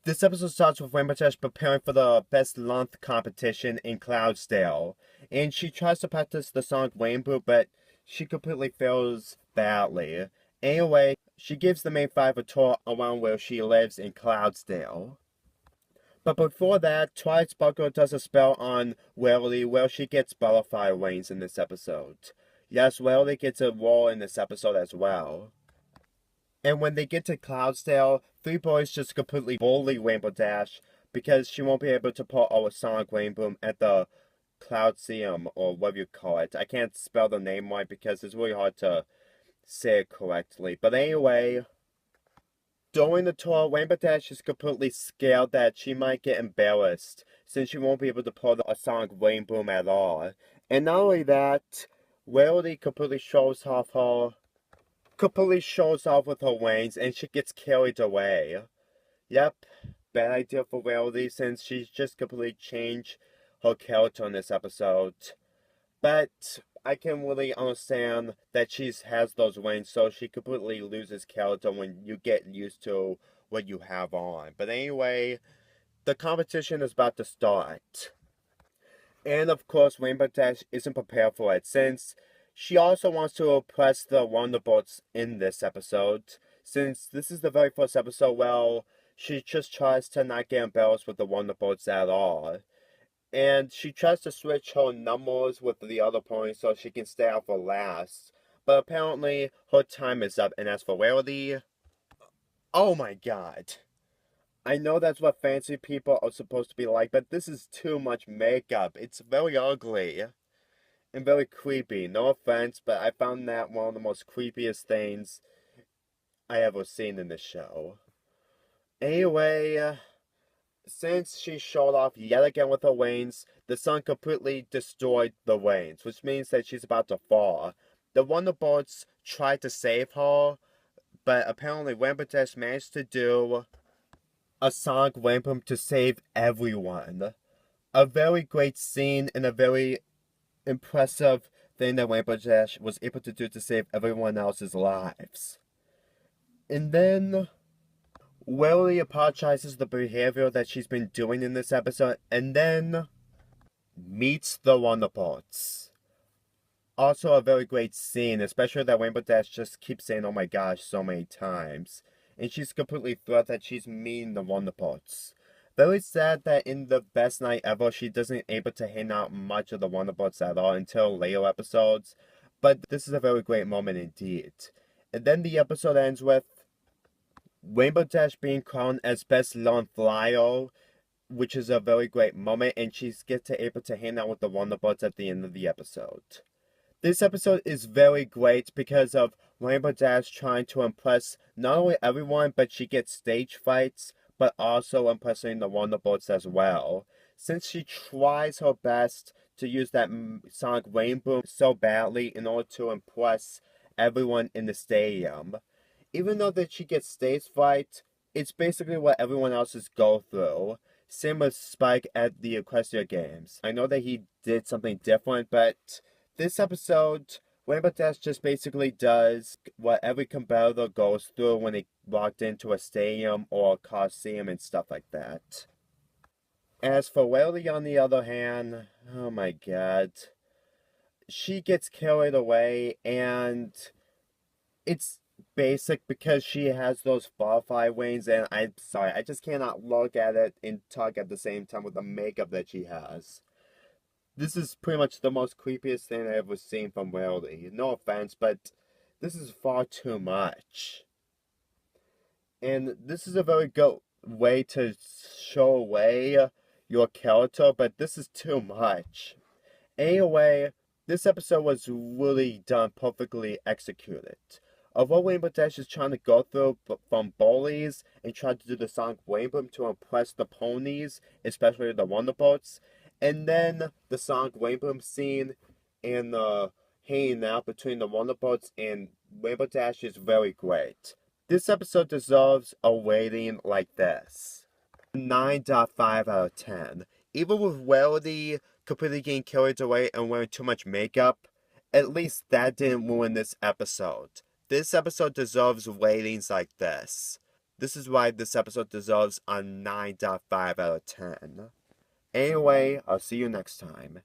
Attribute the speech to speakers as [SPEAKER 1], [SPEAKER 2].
[SPEAKER 1] This episode starts with Rainbow Dash preparing for the best length competition in Cloudsdale, and she tries to practice the song Rainboom, but she completely fails badly. Anyway, she gives the main five a tour around where she lives in Cloudsdale. But before that, Twilight Sparkle does a spell on Welly where she gets butterfly wings in this episode. Yes, Welly gets a role in this episode as well. And when they get to Cloudsdale, three boys just completely bully Rainbow Dash because she won't be able to pull our Sonic Rainboom at the Cloudseum, or whatever you call it. I can't spell the name right because it's really hard to say it correctly. But anyway, during the tour, Rainbow Dash is completely scared that she might get embarrassed since she won't be able to pull a Sonic Rainboom at all. And not only that, Rarity completely shows off with her wings and she gets carried away. Yep, bad idea for Rarity since she's just completely changed her character in this episode. But I can really understand that she has those wings, so she completely loses character when you get used to what you have on. But anyway, the competition is about to start. And of course, Rainbow Dash isn't prepared for it since she also wants to oppress the Wonderbolts in this episode. Since this is the very first episode, well, she just tries to not get embarrassed with the Wonderbolts at all. And she tries to switch her numbers with the other ponies so she can stay out for last. But apparently, her time is up. And as for Rarity, oh my god. I know that's what fancy people are supposed to be like, but this is too much makeup. It's very ugly and very creepy. No offense, but I found that one of the most creepiest things I ever seen in this show. Anyway, since she showed off yet again with her wings, the sun completely destroyed the wings, which means that she's about to fall. The Wonderbolts tried to save her, but apparently Rainbow Dash managed to do a Sonic Rainboom to save everyone. A very great scene and a very impressive thing that Rainbow Dash was able to do to save everyone else's lives. And then Willie apologizes the behavior that she's been doing in this episode, and then meets the Wonderbolts. Also a very great scene, especially that Rainbow Dash just keeps saying "oh my gosh" so many times. And she's completely thrilled that she's meeting the Wonderbolts. Very sad that in the best night ever, she doesn't able to hang out much of the Wonderbolts at all until later episodes. But this is a very great moment indeed. And then the episode ends with Rainbow Dash being crowned as best lone flyer, which is a very great moment, and she's able to hang out with the Wonderbolts at the end of the episode. This episode is very great because of Rainbow Dash trying to impress not only everyone, but she gets stage fights, but also impressing the Wonderbolts as well. Since she tries her best to use that Sonic Rainboom so badly in order to impress everyone in the stadium. Even though that she gets stage fright, it's basically what everyone else's go through. Same with Spike at the Equestria Games. I know that he did something different, but this episode, Rainbow Dash just basically does what every competitor goes through when they walked into a stadium or a coliseum and stuff like that. As for Lily, on the other hand, oh my god. She gets carried away, and it's basic because she has those butterfly wings, and I'm sorry, I just cannot look at it and talk at the same time with the makeup that she has. This is pretty much the most creepiest thing I've ever seen from Rarity. No offense, but this is far too much. And this is a very good way to show away your character, but this is too much. Anyway, this episode was really done perfectly executed. Although Rainbow Dash is trying to go through from bullies and try to do the Sonic Rainboom to impress the ponies, especially the Wonderbolts, and then the Sonic Rainboom scene and the hanging out between the Wonderbolts and Rainbow Dash is very great. This episode deserves a rating like this. 9.5 out of 10. Even with Rarity completely getting carried away and wearing too much makeup, at least that didn't ruin this episode. This episode deserves ratings like this. This is why this episode deserves a 9.5 out of 10. Anyway, I'll see you next time.